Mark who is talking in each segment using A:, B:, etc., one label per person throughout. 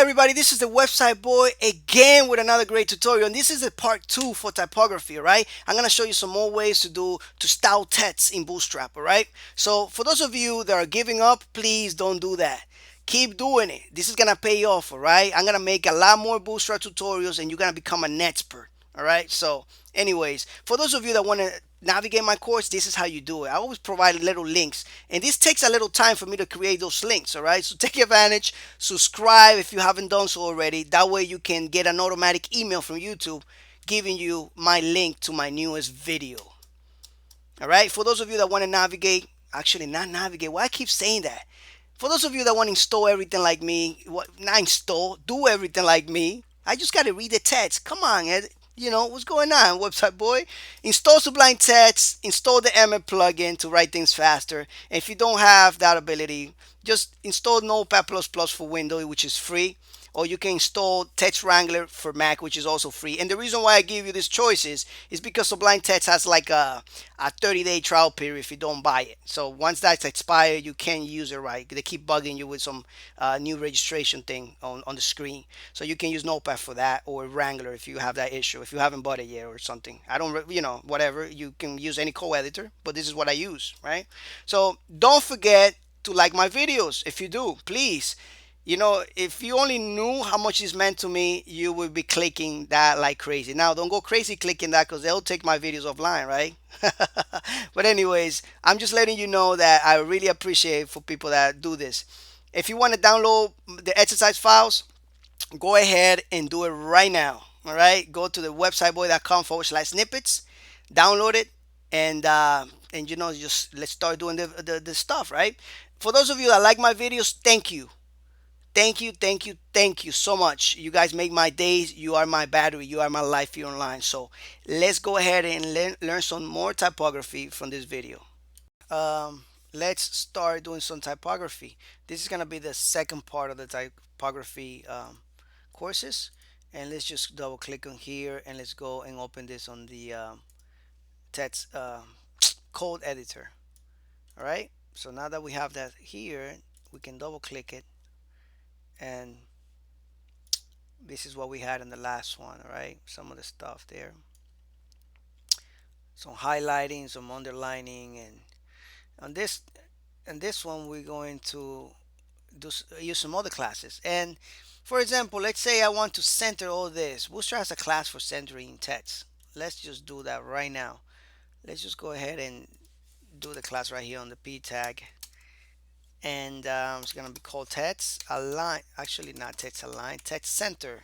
A: everybody, this is the website boy again with another great tutorial, and this is a part 2 for typography. All right, I'm gonna show you some more ways to style text in Bootstrap. All right, so for those of you that are giving up, please don't do that. Keep doing it. This is gonna pay off. All right, I'm gonna make a lot more Bootstrap tutorials and you're gonna become an expert. All right, so anyways, for those of you that want to navigate my course, this is how you do it. I always provide little links, and this takes a little time for me to create those links. All right, so take advantage. Subscribe if you haven't done so already. That way you can get an automatic email from YouTube giving you my link to my newest video. All right, for those of you that want to navigate, actually not navigate, why I keep saying that? For those of you that want to install everything like me, not install, do everything like me. I just got to read the text. Come on, Ed. You know, what's going on, website boy? Install Sublime Text, install the MM plugin to write things faster. And if you don't have that ability, just install Notepad++ for Windows, which is free, or you can install Text Wrangler for Mac, which is also free. And the reason why I give you these choices is because Sublime Text has like a 30-day trial period if you don't buy it. So once that's expired, you can't use it, right? They keep bugging you with some new registration thing on the screen. So you can use Notepad for that, or Wrangler if you have that issue, if you haven't bought it yet or something. I don't, whatever. You can use any co-editor, but this is what I use, right? So don't forget to like my videos. If you do, please. If you only knew how much this meant to me, you would be clicking that like crazy. Now, don't go crazy clicking that because they'll take my videos offline, right? But anyways, I'm just letting you know that I really appreciate for people that do this. If you want to download the exercise files, go ahead and do it right now. All right, go to the websiteboy.com/snippets, download it, and just let's start doing the stuff, right? For those of you that like my videos, thank you. Thank you, thank you, thank you so much. You guys make my days. You are my battery. You are my life here online. So let's go ahead and learn some more typography from this video. Let's start doing some typography. This is going to be the second part of the typography courses. And let's just double click on here and let's go and open this on the text code editor. All right. So now that we have that here, we can double click it, and this is what we had in the last one. All right, some of the stuff there, some highlighting, some underlining, and on this one we're going to use some other classes. And for example, let's say I want to center all this. Bootstrap has a class for centering text. Let's just do that right now. Let's just go ahead and do the class right here on the p tag, and it's gonna be called text align, actually not text align, text center,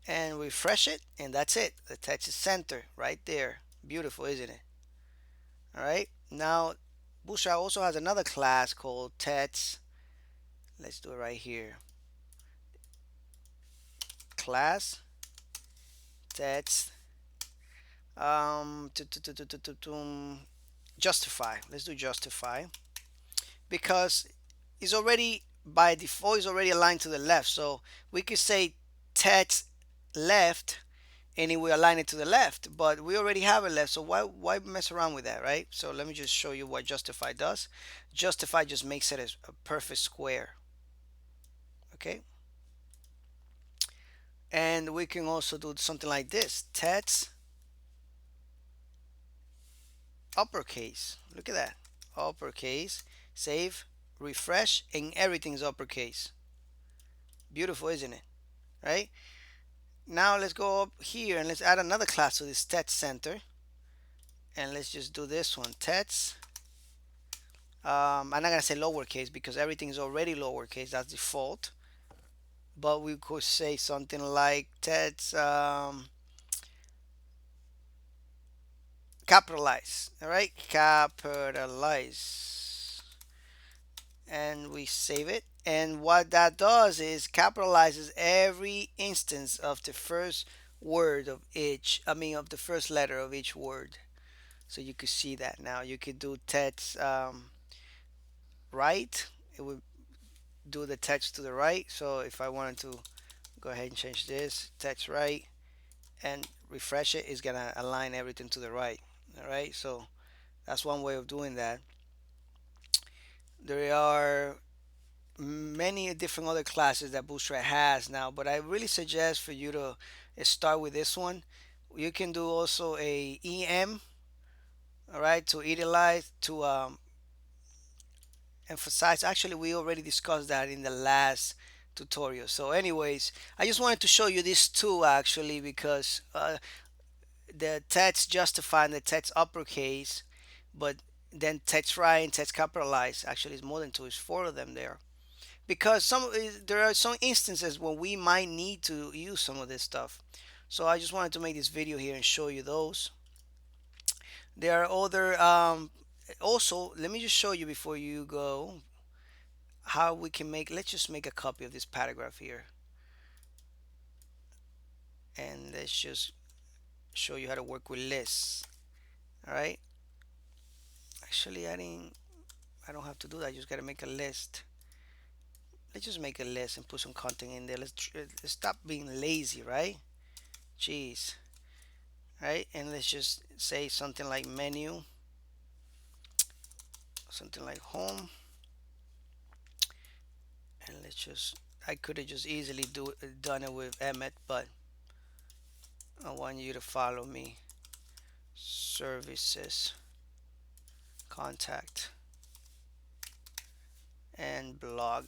A: and refresh it, and that's it. The text is center right there. Beautiful, isn't it? All right, now Bootstrap also has another class called text. Let's do it right here. Class text justify. Let's do justify, because it's already by default is already aligned to the left, so we could say text left and it will align it to the left, but we already have it left, so why mess around with that, right? So let me just show you what justify does. Justify just makes it a perfect square. Okay, and we can also do something like this: text uppercase. Look at that, uppercase. Save, refresh, and everything's uppercase. Beautiful, isn't it? Right, now let's go up here and let's add another class to this text center, and let's just do this one, text. I'm not gonna say lowercase because everything is already lowercase, that's default, but we could say something like text capitalize. All right, capitalize, and we save it. And what that does is capitalizes every instance of the first word of each, of the first letter of each word. So you could see that. Now you could do text right, it would do the text to the right. So if I wanted to go ahead and change this text right and refresh it, it's gonna align everything to the right. All right, so that's one way of doing that. There are many different other classes that Bootstrap has now, but I really suggest for you to start with this one. You can do also a EM, all right, to utilize to emphasize. Actually, we already discussed that in the last tutorial. So anyways, I just wanted to show you this too actually, because the text justify and the text uppercase, but then text right and text capitalized. Actually, it's more than two, it's four of them there, because there are some instances when we might need to use some of this stuff. So I just wanted to make this video here and show you those. There are other also, let me just show you before you go how we can make, let's just make a copy of this paragraph here, and let's just show you how to work with lists. All right, actually I don't have to do that. I just got to make a list. Let's just make a list and put some content in there. Let's stop being lazy, right? Jeez. Right, and let's just say something like menu, something like home, and let's just, I could have just easily done it with Emmet, but I want you to follow me. Services, contact, and blog,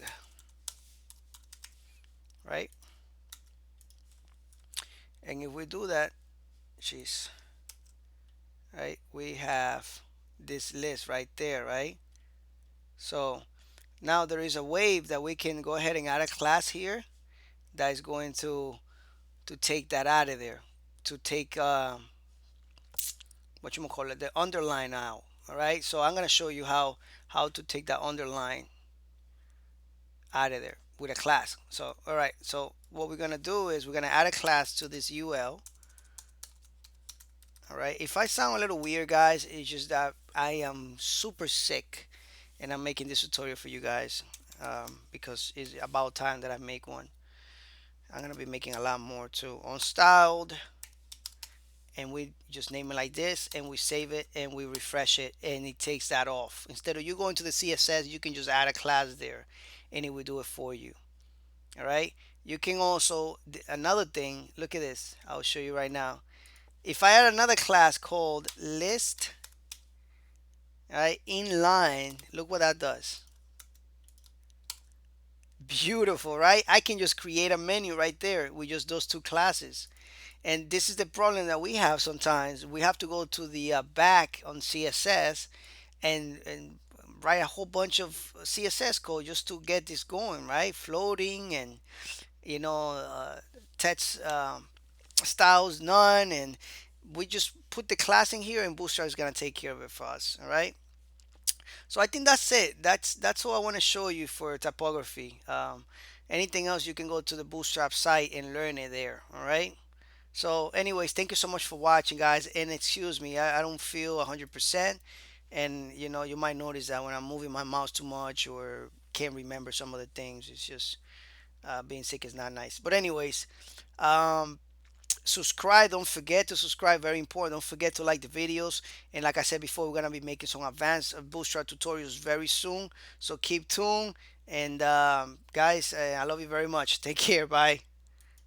A: right? And if we do that, jeez, right, we have this list right there, right? So now there is a wave that we can go ahead and add a class here that is going to take that out of there, to take what you call it, the underline out. All right, so I'm going to show you how to take that underline out of there with a class. So all right, so what we're going to do is we're going to add a class to this UL. All right, if I sound a little weird, guys, it's just that I am super sick and I'm making this tutorial for you guys, because it's about time that I make one. I'm gonna be making a lot more too. Unstyled, and we just name it like this, and we save it and we refresh it, and it takes that off. Instead of you going to the CSS, you can just add a class there and it will do it for you. All right, you can also, another thing, look at this, I'll show you right now. If I add another class called list, all right, inline, look what that does. Beautiful, right? I can just create a menu right there with just those two classes. And this is the problem that we have sometimes. We have to go to the back on CSS and write a whole bunch of CSS code just to get this going, right? Floating and, you know, text styles none, and we just put the class in here and Bootstrap is gonna take care of it for us. All right. So I think that's it. That's all I want to show you for typography. Anything else, you can go to the Bootstrap site and learn it there. All right. So anyways, thank you so much for watching, guys. And excuse me, I don't feel 100%. And you know, you might notice that when I'm moving my mouse too much or can't remember some of the things. It's just being sick is not nice. But anyways, um, subscribe, don't forget to subscribe, very important. Don't forget to like the videos, and like I said before, we're gonna be making some advanced Bootstrap tutorials very soon, so keep tuned. And guys, I love you very much. Take care. Bye.